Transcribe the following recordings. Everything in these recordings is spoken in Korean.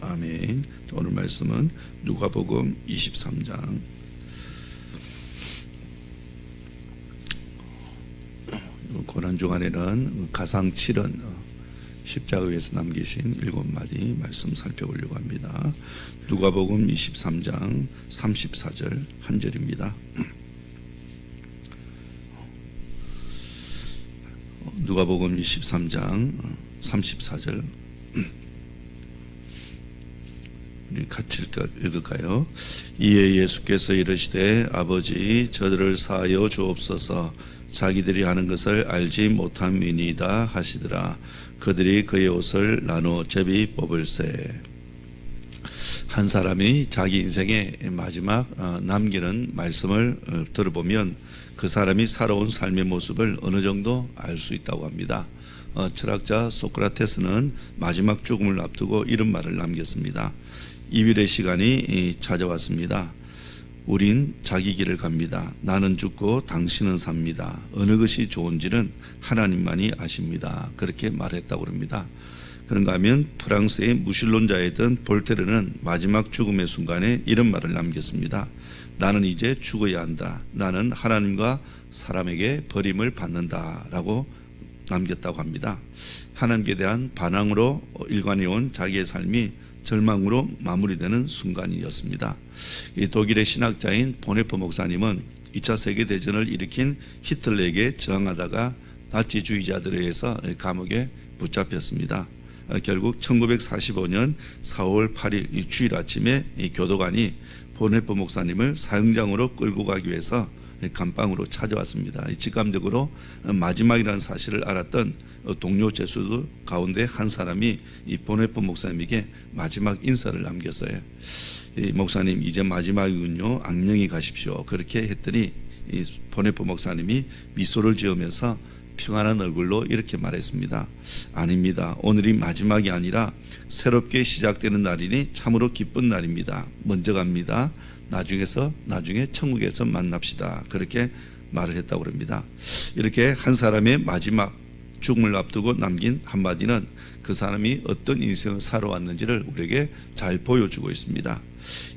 아멘. 오늘 말씀은 누가복음 23장 고난중 안에는 가상 7은 십자가 위에서 남기신 7마디 말씀 살펴보려고 합니다. 누가복음 23장 34절 한 절입니다. 누가복음 23장 34절 우리 같이 읽을까요? 이에 예수께서 이르시되 아버지 저들을 사하여 주옵소서 자기들이 하는 것을 알지 못함이니이다 하시더라. 그들이 그의 옷을 나누어 제비 뽑을세. 한 사람이 자기 인생의 마지막 남기는 말씀을 들어보면 그 사람이 살아온 삶의 모습을 어느 정도 알 수 있다고 합니다. 철학자 소크라테스는 마지막 죽음을 앞두고 이런 말을 남겼습니다. 이별의 시간이 찾아왔습니다. 우린 자기 길을 갑니다. 나는 죽고 당신은 삽니다. 어느 것이 좋은지는 하나님만이 아십니다. 그렇게 말했다고 합니다. 그런가 하면 프랑스의 무신론자이던 볼테르는 마지막 죽음의 순간에 이런 말을 남겼습니다. 나는 이제 죽어야 한다. 나는 하나님과 사람에게 버림을 받는다 라고 남겼다고 합니다. 하나님께 대한 반항으로 일관해온 자기의 삶이 절망으로 마무리되는 순간이었습니다. 이 독일의 신학자인 보네퍼 목사님은 2차 세계대전을 일으킨 히틀러에게 저항하다가 나치주의자들에 의해서 감옥에 붙잡혔습니다. 결국 1945년 4월 8일 주일 아침에 이 교도관이 보네퍼 목사님을 사형장으로 끌고 가기 위해서 감방으로 찾아왔습니다. 직감적으로 마지막이라는 사실을 알았던 동료 죄수들 가운데 한 사람이 이 보네퍼 목사님에게 마지막 인사를 남겼어요. 이 목사님 이제 마지막이군요. 안녕히 가십시오. 그렇게 했더니 이 보네퍼 목사님이 미소를 지으면서 평안한 얼굴로 이렇게 말했습니다. 아닙니다. 오늘이 마지막이 아니라 새롭게 시작되는 날이니 참으로 기쁜 날입니다. 먼저 갑니다. 나중에 천국에서 만납시다. 그렇게 말을 했다고 합니다. 이렇게 한 사람의 마지막 죽음을 앞두고 남긴 한마디는 그 사람이 어떤 인생을 살아왔는지를 우리에게 잘 보여주고 있습니다.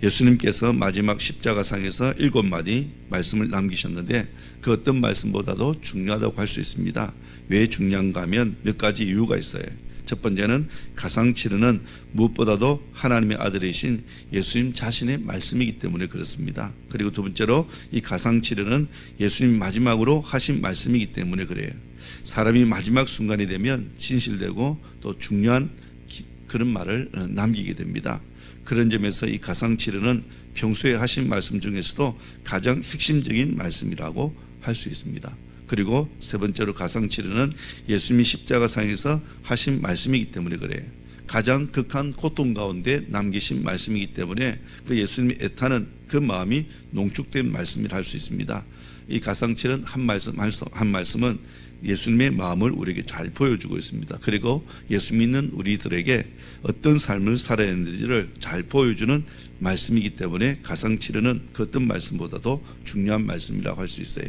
예수님께서 마지막 십자가상에서 7마디 말씀을 남기셨는데 그 어떤 말씀보다도 중요하다고 할 수 있습니다. 왜 중요한가 하면 몇 가지 이유가 있어요. 첫 번째는 가상치르는 무엇보다도 하나님의 아들이신 예수님 자신의 말씀이기 때문에 그렇습니다. 그리고 두 번째로 이 가상치르는 예수님 마지막으로 하신 말씀이기 때문에 그래요. 사람이 마지막 순간이 되면 진실되고 또 중요한 그런 말을 남기게 됩니다. 그런 점에서 이 가상치르는 평소에 하신 말씀 중에서도 가장 핵심적인 말씀이라고 할 수 있습니다. 그리고 세 번째로 가상치르는 예수님이 십자가상에서 하신 말씀이기 때문에 그래요. 가장 극한 고통 가운데 남기신 말씀이기 때문에 그 예수님이 애타는 그 마음이 농축된 말씀이라 할 수 있습니다. 이 가상치르는 한 말씀은 예수님의 마음을 우리에게 잘 보여주고 있습니다. 그리고 예수 믿는 우리들에게 어떤 삶을 살아야 하는지를 잘 보여주는 말씀이기 때문에 가상치르는 그 어떤 말씀보다도 중요한 말씀이라고 할 수 있어요.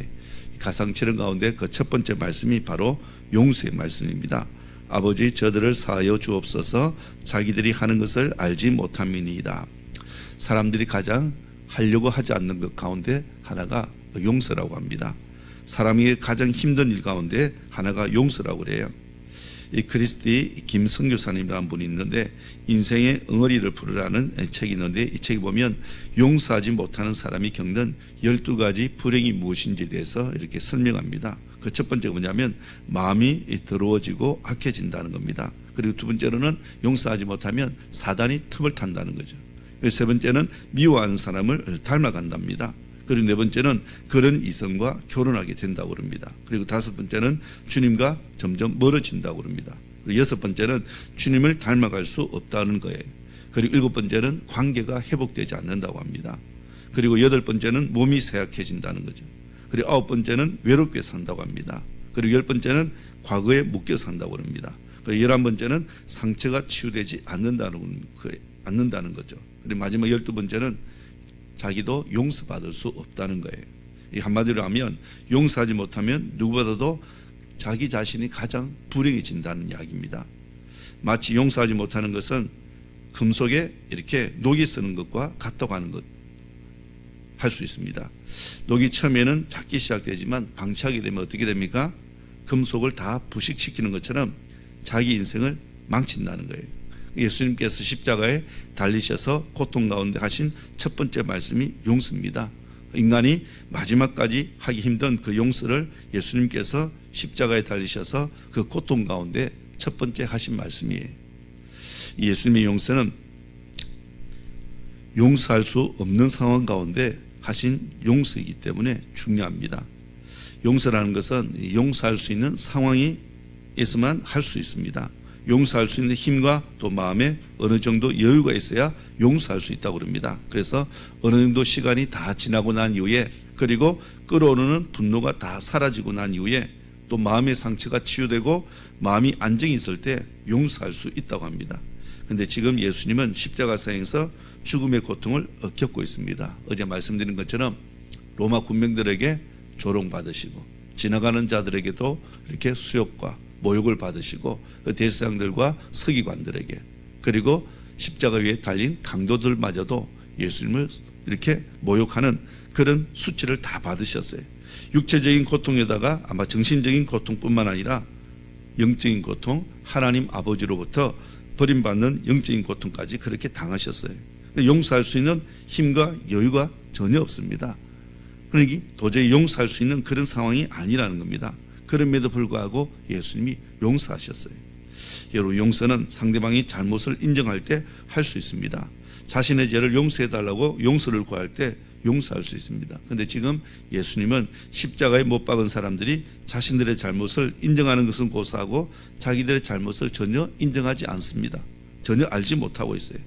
가상치른 가운데 그 첫 번째 말씀이 바로 용서의 말씀입니다. 아버지 저들을 사하여 주옵소서 자기들이 하는 것을 알지 못함이니이다. 사람들이 가장 하려고 하지 않는 것 가운데 하나가 용서라고 합니다. 사람이 가장 힘든 일 가운데 하나가 용서라고 그래요. 이 크리스티 김성교사님이라는 분이 있는데 인생의 응어리를 풀으라는 책이 있는데 이 책에 보면 용서하지 못하는 사람이 겪는 12가지 불행이 무엇인지에 대해서 이렇게 설명합니다. 그 첫 번째가 뭐냐면 마음이 더러워지고 악해진다는 겁니다. 그리고 두 번째로는 용서하지 못하면 사단이 틈을 탄다는 거죠. 세 번째는 미워하는 사람을 닮아간답니다. 그리고 네 번째는 그런 이성과 결혼하게 된다고 합니다. 그리고 다섯 번째는 주님과 점점 멀어진다고 합니다. 그리고 여섯 번째는 주님을 닮아갈 수 없다는 거예요. 그리고 일곱 번째는 관계가 회복되지 않는다고 합니다. 그리고 여덟 번째는 몸이 쇠약해진다는 거죠. 그리고 아홉 번째는 외롭게 산다고 합니다. 그리고 열 번째는 과거에 묶여 산다고 합니다. 그리고 11번째는 상처가 치유되지 않는다는 거죠. 그리고 마지막 12번째는 자기도 용서받을 수 없다는 거예요. 이 한마디로 하면 용서하지 못하면 누구보다도 자기 자신이 가장 불행해진다는 이야기입니다. 마치 용서하지 못하는 것은 금속에 이렇게 녹이 쓰는 것과 같다고 하는 것 할 수 있습니다. 녹이 처음에는 작기 시작되지만 방치하게 되면 어떻게 됩니까? 금속을 다 부식시키는 것처럼 자기 인생을 망친다는 거예요. 예수님께서 십자가에 달리셔서 고통 가운데 하신 첫 번째 말씀이 용서입니다. 인간이 마지막까지 하기 힘든 그 용서를 예수님께서 십자가에 달리셔서 그 고통 가운데 첫 번째 하신 말씀이에요. 예수님의 용서는 용서할 수 없는 상황 가운데 하신 용서이기 때문에 중요합니다. 용서라는 것은 용서할 수 있는 상황이 있어만 할 수 있습니다. 용서할 수 있는 힘과 또 마음에 어느 정도 여유가 있어야 용서할 수 있다고 그럽니다. 그래서 어느 정도 시간이 다 지나고 난 이후에, 그리고 끓어오르는 분노가 다 사라지고 난 이후에, 또 마음의 상처가 치유되고 마음이 안정이 있을 때 용서할 수 있다고 합니다. 그런데 지금 예수님은 십자가상에서 죽음의 고통을 겪고 있습니다. 어제 말씀드린 것처럼 로마 군병들에게 조롱받으시고 지나가는 자들에게도 이렇게 수욕과 모욕을 받으시고 그 대제사장들과 서기관들에게, 그리고 십자가 위에 달린 강도들마저도 예수님을 이렇게 모욕하는 그런 수치를 다 받으셨어요. 육체적인 고통에다가 아마 정신적인 고통뿐만 아니라 영적인 고통, 하나님 아버지로부터 버림받는 영적인 고통까지 그렇게 당하셨어요. 용서할 수 있는 힘과 여유가 전혀 없습니다. 그러니 도저히 용서할 수 있는 그런 상황이 아니라는 겁니다. 그럼에도 불구하고 예수님이 용서하셨어요. 여러분, 용서는 상대방이 잘못을 인정할 때 할 수 있습니다. 자신의 죄를 용서해달라고 용서를 구할 때 용서할 수 있습니다. 그런데 지금 예수님은 십자가에 못 박은 사람들이 자신들의 잘못을 인정하는 것은 고사하고 자기들의 잘못을 전혀 인정하지 않습니다. 전혀 알지 못하고 있어요.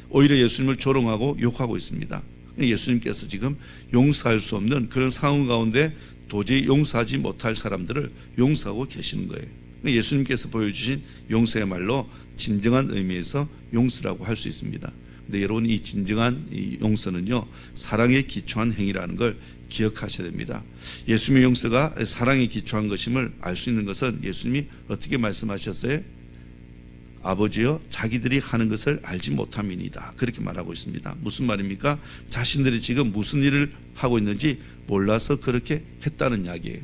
오히려 예수님을 조롱하고 욕하고 있습니다. 예수님께서 지금 용서할 수 없는 그런 상황 가운데 도저히 용서하지 못할 사람들을 용서하고 계시는 거예요. 예수님께서 보여주신 용서야말로 진정한 의미에서 용서라고 할 수 있습니다. 근데 여러분, 이 진정한 이 용서는요, 사랑에 기초한 행위라는 걸 기억하셔야 됩니다. 예수님의 용서가 사랑에 기초한 것임을 알 수 있는 것은 예수님이 어떻게 말씀하셨어요? 아버지여, 자기들이 하는 것을 알지 못함이니이다. 그렇게 말하고 있습니다. 무슨 말입니까? 자신들이 지금 무슨 일을 하고 있는지 몰라서 그렇게 했다는 이야기예요.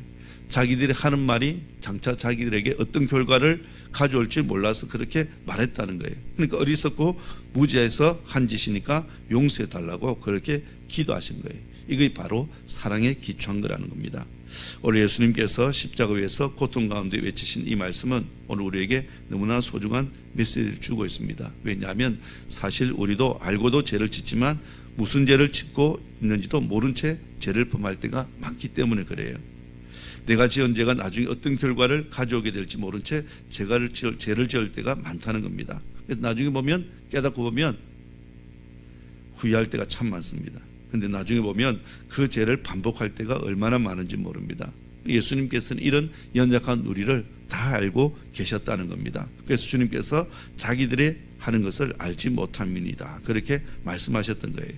자기들이 하는 말이 장차 자기들에게 어떤 결과를 가져올지 몰라서 그렇게 말했다는 거예요. 그러니까 어리석고 무지해서 한 짓이니까 용서해 달라고 그렇게 기도하신 거예요. 이게 바로 사랑에 기초한 거라는 겁니다. 오늘 예수님께서 십자가 위에서 고통 가운데 외치신 이 말씀은 오늘 우리에게 너무나 소중한 메시지를 주고 있습니다. 왜냐하면 사실 우리도 알고도 죄를 짓지만 무슨 죄를 짓고 있는지도 모른 채 죄를 범할 때가 많기 때문에 그래요. 내가 지은 죄가 나중에 어떤 결과를 가져오게 될지 모른 채 죄를 지을 때가 많다는 겁니다. 그래서 나중에 보면, 깨닫고 보면 후회할 때가 참 많습니다. 그런데 나중에 보면 그 죄를 반복할 때가 얼마나 많은지 모릅니다. 예수님께서는 이런 연약한 우리를 다 알고 계셨다는 겁니다. 그래서 주님께서 자기들의 하는 것을 알지 못함이니이다. 그렇게 말씀하셨던 거예요.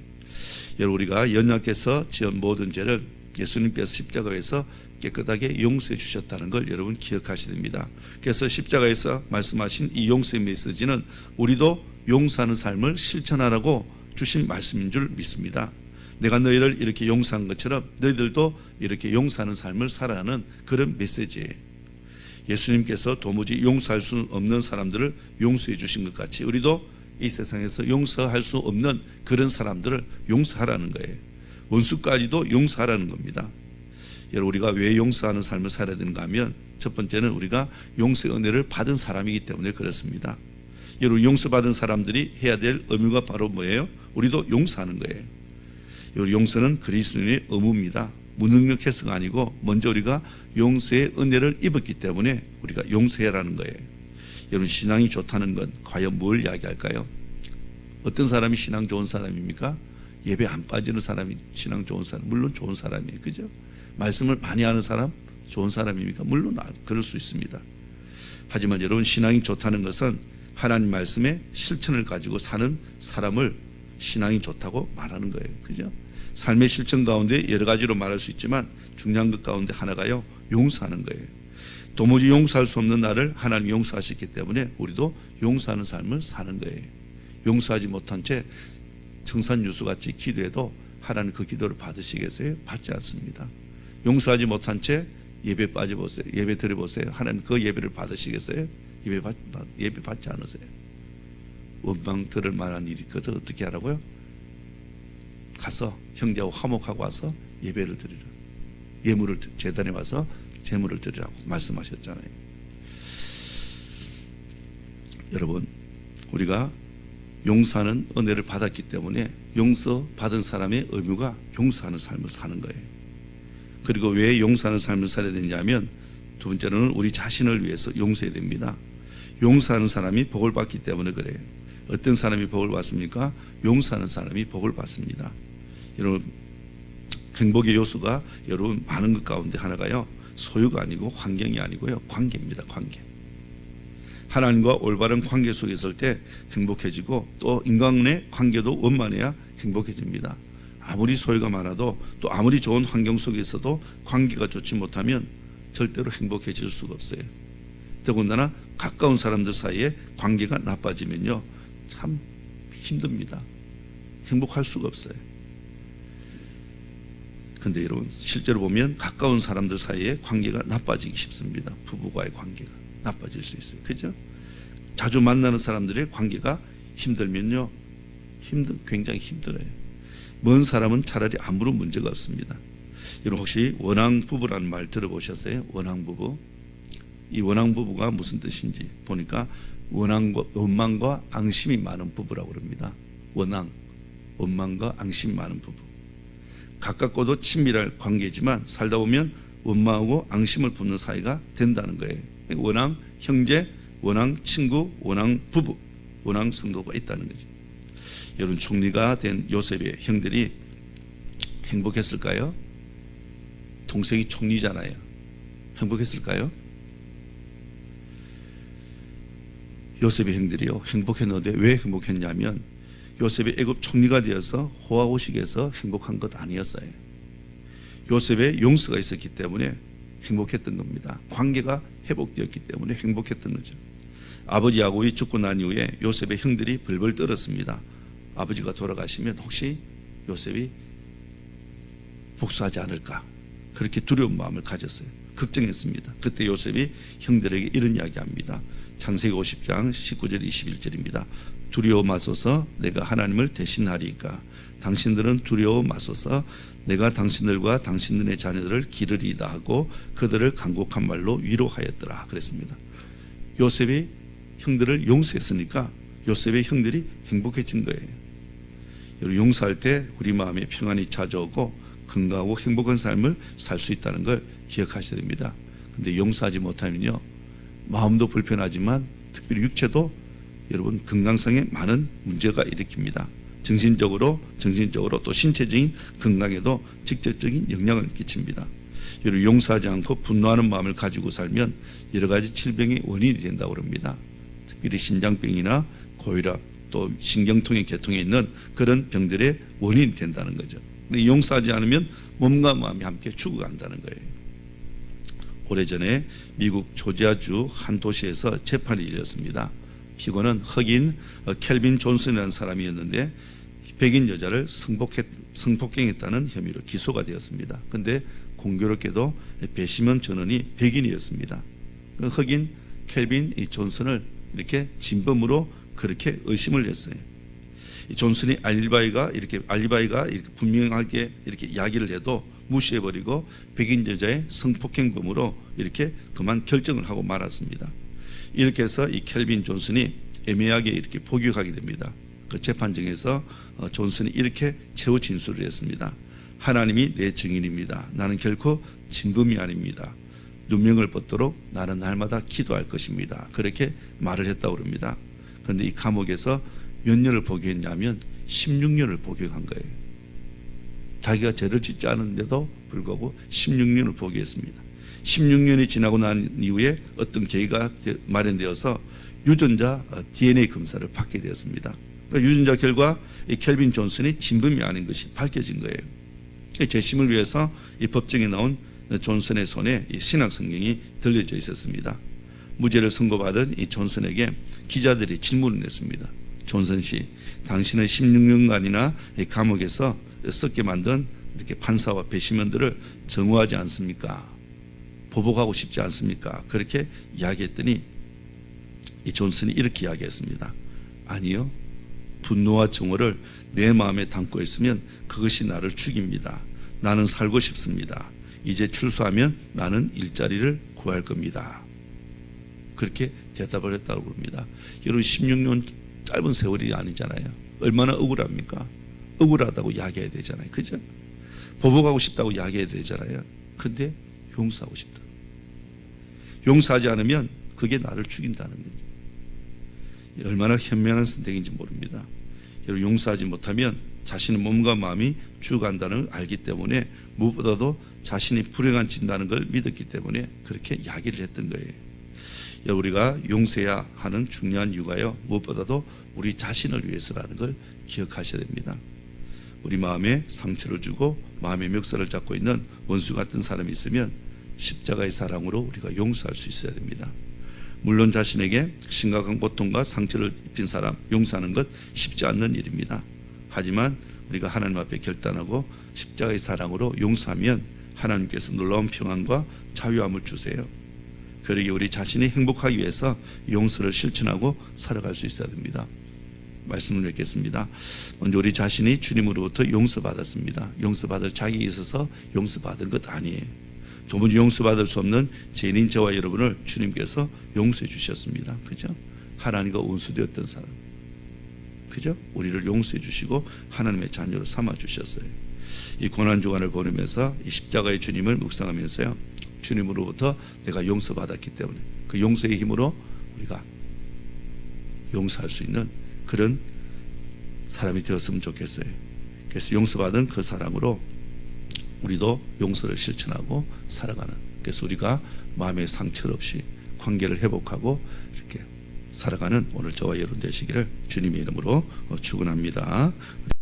여러분, 우리가 연약해서 지은 모든 죄를 예수님께서 십자가에서 깨끗하게 용서해 주셨다는 걸 여러분 기억하셔야 됩니다. 그래서 십자가에서 말씀하신 이 용서의 메시지는 우리도 용서하는 삶을 실천하라고 주신 말씀인 줄 믿습니다. 내가 너희를 이렇게 용서한 것처럼 너희들도 이렇게 용서하는 삶을 살아가는 그런 메시지예요. 예수님께서 도무지 용서할 수 없는 사람들을 용서해 주신 것 같이 우리도 이 세상에서 용서할 수 없는 그런 사람들을 용서하라는 거예요. 원수까지도 용서하라는 겁니다. 여러분, 우리가 왜 용서하는 삶을 살아야 되는가 하면 첫 번째는 우리가 용서의 은혜를 받은 사람이기 때문에 그렇습니다. 여러분, 용서받은 사람들이 해야 될 의무가 바로 뭐예요? 우리도 용서하는 거예요. 여러분, 용서는 그리스도인의 의무입니다. 무능력해서가 아니고 먼저 우리가 용서의 은혜를 입었기 때문에 우리가 용서해라는 거예요. 여러분, 신앙이 좋다는 건 과연 뭘 이야기할까요? 어떤 사람이 신앙 좋은 사람입니까? 예배 안 빠지는 사람이 신앙 좋은 사람, 물론 좋은 사람이에요. 그죠? 말씀을 많이 하는 사람 좋은 사람입니까? 물론 그럴 수 있습니다. 하지만 여러분, 신앙이 좋다는 것은 하나님 말씀의 실천을 가지고 사는 사람을 신앙이 좋다고 말하는 거예요. 그죠? 삶의 실천 가운데 여러 가지로 말할 수 있지만 중요한 것 가운데 하나가요, 용서하는 거예요. 도무지 용서할 수 없는 나를 하나님이 용서하셨기 때문에 우리도 용서하는 삶을 사는 거예요. 용서하지 못한 채 청산유수같이 기도해도 하나님 그 기도를 받으시겠어요? 받지 않습니다. 용서하지 못한 채 예배 빠져보세요. 예배 드려보세요. 하나님 그 예배를 받으시겠어요? 예배 받지 않으세요. 원망 들을 만한 일이 있거든. 어떻게 하라고요? 가서 형제하고 화목하고 와서 예배를 드리라. 예물을 제단에 와서 제물을 드리라고 말씀하셨잖아요. 여러분, 우리가 용서하는 은혜를 받았기 때문에 용서받은 사람의 의무가 용서하는 삶을 사는 거예요. 그리고 왜 용서하는 삶을 살아야 되냐면, 두 번째로는 우리 자신을 위해서 용서해야 됩니다. 용서하는 사람이 복을 받기 때문에 그래요. 어떤 사람이 복을 받습니까? 용서하는 사람이 복을 받습니다. 여러분, 행복의 요소가 여러분 많은 것 가운데 하나가요, 소유가 아니고 환경이 아니고요, 관계입니다. 관계. 하나님과 올바른 관계 속에 있을 때 행복해지고, 또 인간의 관계도 원만해야 행복해집니다. 아무리 소유가 많아도, 또 아무리 좋은 환경 속에 있어도 관계가 좋지 못하면 절대로 행복해질 수가 없어요. 더군다나 가까운 사람들 사이에 관계가 나빠지면요, 참 힘듭니다. 행복할 수가 없어요. 근데 여러분, 실제로 보면 가까운 사람들 사이에 관계가 나빠지기 쉽습니다. 부부와의 관계가 나빠질 수 있어요. 그죠? 자주 만나는 사람들의 관계가 힘들면요, 굉장히 힘들어요. 먼 사람은 차라리 아무런 문제가 없습니다. 여러분, 혹시 원앙 부부라는 말 들어보셨어요? 원앙 부부. 이 원앙 부부가 무슨 뜻인지 보니까, 원망과 앙심이 많은 부부라고 그럽니다. 원망과 앙심이 많은 부부. 가깝고도 친밀할 관계지만 살다 보면 원망하고 앙심을 품는 사이가 된다는 거예요. 원앙 형제, 원앙 친구, 원앙 부부, 원앙 성도가 있다는 거죠. 여러분, 총리가 된 요셉의 형들이 행복했을까요? 동생이 총리잖아요. 행복했을까요? 요셉의 형들이요, 행복했는데 왜 행복했냐면, 요셉이 애굽 총리가 되어서 호화호식에서 행복한 것 아니었어요. 요셉의 용서가 있었기 때문에 행복했던 겁니다. 관계가 회복되었기 때문에 행복했던 거죠. 아버지 야곱이 죽고 난 이후에 요셉의 형들이 벌벌 떨었습니다. 아버지가 돌아가시면 혹시 요셉이 복수하지 않을까, 그렇게 두려운 마음을 가졌어요. 걱정했습니다. 그때 요셉이 형들에게 이런 이야기합니다. 창세기 50장 19절 21절입니다. 두려워 마소서, 내가 하나님을 대신하리이까. 당신들은 두려워 마소서, 내가 당신들과 당신들의 자녀들을 기르리이다 하고 그들을 간곡한 말로 위로하였더라 그랬습니다. 요셉이 형들을 용서했으니까 요셉의 형들이 행복해진 거예요. 용서할 때 우리 마음에 평안이 찾아오고 건강하고 행복한 삶을 살 수 있다는 걸 기억하셔야 됩니다. 근데 용서하지 못하면요, 마음도 불편하지만 특별히 육체도 여러분 건강상에 많은 문제가 일으킵니다. 정신적으로 또 신체적인 건강에도 직접적인 영향을 끼칩니다. 여러분, 용서하지 않고 분노하는 마음을 가지고 살면 여러 가지 질병의 원인이 된다고 합니다. 특별히 신장병이나 고혈압, 또 신경통의 계통에 있는 그런 병들의 원인이 된다는 거죠. 용서하지 않으면 몸과 마음이 함께 죽어간다는 거예요. 오래전에 미국 조지아주 한 도시에서 재판이 열렸습니다. 피고는 흑인 켈빈 존슨이라는 사람이었는데 백인 여자를 성폭행했다는 혐의로 기소가 되었습니다. 그런데 공교롭게도 배심원 전원이 백인이었습니다. 흑인 켈빈 이 존슨을 이렇게 진범으로 그렇게 의심을 했어요. 이 존슨이 알리바이가 이렇게 분명하게 이렇게 이야기를 해도 무시해버리고 백인 여자의 성폭행범으로 이렇게 그만 결정을 하고 말았습니다. 이렇게 해서 이 켈빈 존슨이 애매하게 이렇게 복역하게 됩니다. 그 재판정에서 존슨이 이렇게 최후 진술을 했습니다. 하나님이 내 증인입니다. 나는 결코 진범이 아닙니다. 누명을 벗도록 나는 날마다 기도할 것입니다. 그렇게 말을 했다고 합니다. 그런데 이 감옥에서 몇 년을 복역했냐면 16년을 복역한 거예요. 자기가 죄를 짓지 않은데도 불구하고 16년을 복역했습니다. 16년이 지나고 난 이후에 어떤 계기가 마련되어서 유전자 DNA 검사를 받게 되었습니다. 그러니까 유전자 결과 이 켈빈 존슨이 진범이 아닌 것이 밝혀진 거예요. 재심을 위해서 이 법정에 나온 존슨의 손에 이 신약 성경이 들려져 있었습니다. 무죄를 선고받은 이 존슨에게 기자들이 질문을 했습니다. 존슨 씨, 당신은 16년간이나 감옥에서 썩게 만든 이렇게 판사와 배심원들을 정오하지 않습니까? 보복하고 싶지 않습니까? 그렇게 이야기했더니 이 존슨이 이렇게 이야기했습니다. 아니요. 분노와 정오를 내 마음에 담고 있으면 그것이 나를 죽입니다. 나는 살고 싶습니다. 이제 출소하면 나는 일자리를 구할 겁니다. 그렇게 대답을 했다고 합니다. 여러분 16년 짧은 세월이 아니잖아요. 얼마나 억울합니까? 억울하다고 이야기해야 되잖아요. 그죠? 보복하고 싶다고 이야기해야 되잖아요. 근데 용서하고 싶다. 용서하지 않으면 그게 나를 죽인다는 거죠. 얼마나 현명한 선택인지 모릅니다. 여러분 용서하지 못하면 자신의 몸과 마음이 죽어간다는 걸 알기 때문에 무엇보다도 자신이 불행한 진다는 걸 믿었기 때문에 그렇게 이야기를 했던 거예요. 우리가 용서해야 하는 중요한 이유가요, 무엇보다도 우리 자신을 위해서라는 걸 기억하셔야 됩니다. 우리 마음에 상처를 주고 마음의 멱살을 잡고 있는 원수 같은 사람이 있으면 십자가의 사랑으로 우리가 용서할 수 있어야 됩니다. 물론 자신에게 심각한 고통과 상처를 입힌 사람 용서하는 것 쉽지 않는 일입니다. 하지만 우리가 하나님 앞에 결단하고 십자가의 사랑으로 용서하면 하나님께서 놀라운 평안과 자유함을 주세요. 그러기에 우리 자신이 행복하기 위해서 용서를 실천하고 살아갈 수 있어야 됩니다. 말씀을 맺겠습니다. 먼저 우리 자신이 주님으로부터 용서받았습니다. 용서받을 자격이 있어서 용서받은 것 아니에요. 도무지 용서받을 수 없는 죄인인 저와 여러분을 주님께서 용서해 주셨습니다. 그죠? 하나님과 원수되었던 사람, 그죠? 우리를 용서해 주시고 하나님의 자녀로 삼아 주셨어요. 이 고난주간을 보내면서 이 십자가의 주님을 묵상하면서요, 주님으로부터 내가 용서받았기 때문에 그 용서의 힘으로 우리가 용서할 수 있는 그런 사람이 되었으면 좋겠어요. 그래서 용서받은 그 사랑으로 우리도 용서를 실천하고 살아가는, 그래서 우리가 마음의 상처 없이 관계를 회복하고 이렇게 살아가는 오늘 저와 여러분 되시기를 주님의 이름으로 축원합니다.